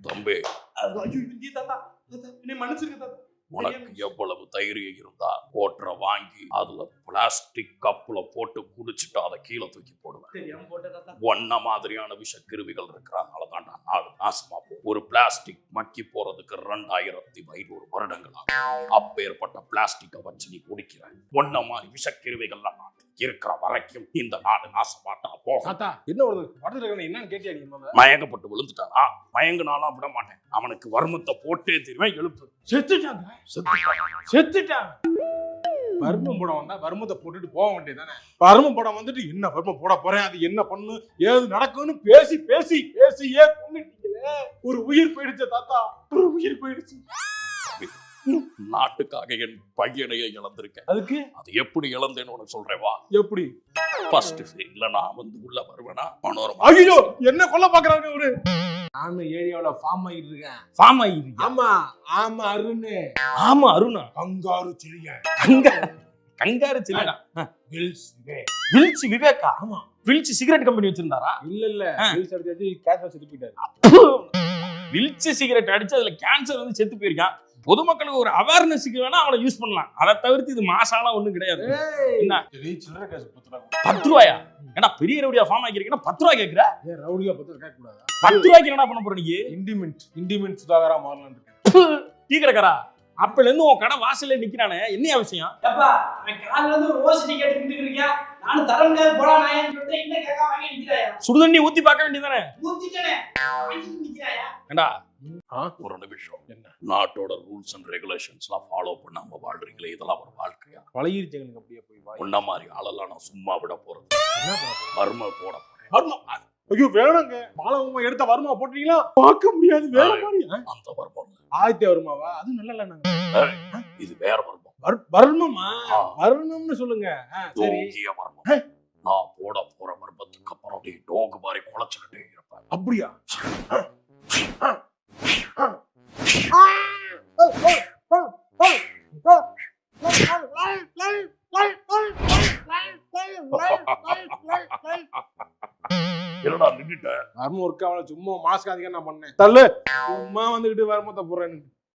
தம்பி, என்னை மன்னிச்சிருக்க தாத்தா. உனக்கு எவ்வளவு தைரியம் இருந்தா ஓட்டுற வாங்கி அதுல பிளாஸ்டிக் கப்புல போட்டு குடிச்சிட்டு அதை கீழே தூக்கி போடுவேன். தெரியாம போட்ட தாத்தா. ஒன்ன மாதிரியான விஷக்கிருமிகள் இருக்கிறனால தான் நாடு நாசமா போகும். ஒரு பிளாஸ்டிக் மக்கி போறதுக்கு 2500 வருடங்கள் ஆகும். அப்பேற்பட்ட பிளாஸ்டிக்கை வச்சு நீ குடிக்கிற. ஒன்ன மாதிரி விஷக்கிருமிகள் இருக்கிற வரைக்கும் இந்த நாடு நாசமாட்டா போகும். தாத்தா என்ன ஒரு படத்துல என்னன்னு கேட்டியா நீ? மயங்கப்பட்டு விழுந்துட்டானா? மயங்கினாலும் விட மாட்டேன். அவனுக்கு வர்மத்தை போட்டே திரும்ப எழுப்பு. செத்துட்டாங்க. வர்மம் படம் வந்தா வர்மத்தை போட்டுட்டு போக வேண்டியதானே. வர்மம் படம் வந்துட்டு என்ன வர்மம் போட போறேன், அது என்ன பண்ணு, ஏது நடக்கும்னு பேசியே கொண்டுட்டீங்களே. ஒரு உயிர் போயிடுச்சு தாத்தா, ஒரு உயிர் போயிடுச்சு. நாட்டுக்காக என் பையனையே இழந்திருக்கேன். அதுக்கு அது எப்படி இழந்தேன்னு உனக்கு சொல்றேன் வா. எப்படி? ஃபர்ஸ்ட் சீன்ல நான் உள்ள வருவேனா மனோரமா. ஐயோ என்ன கொல்ல பாக்குறாங்க அவரு. நானும் ஏரியாவுல ஃபார்ம் ஆகிட்டு இருக்கேன். ஃபார்ம் ஆகிருக்கீங்க? ஆமா அருண். ஆமா அருணா. கங்காரு சிலியன். கங்காரு சிலியனா? வில்ஸ் விவேக்கா? ஆமா. வில்ச் சிகரெட் கம்பெனி வச்சிருந்தாரா? இல்ல வில்ஸ் அடிச்சு கேன்சர் செத்து போயிட்டாரு. வில்ச் சிகரெட் அடிச்சு அதுல கேன்சர் வந்து செத்து போயிருக்கான். பொதுமக்களுக்கு ஒரு அவேர்னஸ்க்கு வேணா அவனை யூஸ் பண்ணலாம். அதை தவிர்த்து இது மாசாலாம் ஒண்ணும் கிடையாது. என்ன 10 ரூபாயா? ஏன்னா பெரிய ரவுடியா ஃபார்ம் ஆகிருக்கீங்கன்னா 10 ரூபாய் கேட்கிற? ரவுடியா 10 கேட்க கூடாது. 10 ரூபாய்க்கு என்ன பண்ண போற நீ? இண்டிமெண்ட் சுதாகரா மாறலாம்னு இருக்கேன். டீ கடைக்காரா, அப்பல இருந்து உன் கடை வாசல்ல நிக்கிறானே, என்ன அவசியம்? அப்பா அவன் கால்ல இருந்து ஒரு ஓசிட்டி கேட்டுக்கிட்டு இருக்கீங்க. நானும் தர முடியாது போடா நாயன்னு சொல்லிட்டு இன்ன கேக்க வாங்கி நிக்கிறாயா? சுடுதண்ணி ஊத்தி பார்க்க வேண்டியதானே? ஊத்திட்டனே வாங்கி நிக்கிறாயா? ஏண்டா ஒரு நிமிஷம். என்ன நாட்டோட ரூல்ஸ் அண்ட் ரெகுலேஷன்ஸ்லாம் ஃபாலோ பண்ணாம வாழ்றீங்களே, இதெல்லாம் ஒரு வாழ்க்கையா? பழகிருச்சு எங்களுக்கு. அப்படியே போய் உன்ன மாதிரி ஆளெல்லாம் நான் சும்மா விட போறது. என்ன பண்ண போறேன்? வர்ம போட போறேன். வர்மம்? ஐயோ வேணுங்க. மாலவமா எடுத்த வர்மா போட்டீங்களா? பார்க்க முடியாது. வேற மாதிரி அந்த வர்மம் ஆதித்ய வர்மாவா? அது நல்லா இல்ல. நாங்க இது வேற வர்மம். வர்மமா? வர்மம்னு சொல்லுங்க. சரி வர்மம். நான் போட போற வர்மத்துக்கு அப்புறம் நீ டோக் மாதிரி குலைச்சுக்கிட்டே இருப்பேன். அப்படியா? என்னடா நின்னுட்ட? வர்மம் ஒர்க் ஆகல. சும்மா மாஸ்க் அதிகம் நான் பண்ணேன். தள்ளு. சும்மா வந்துகிட்டு வர்மத்தை போடுறேன்னு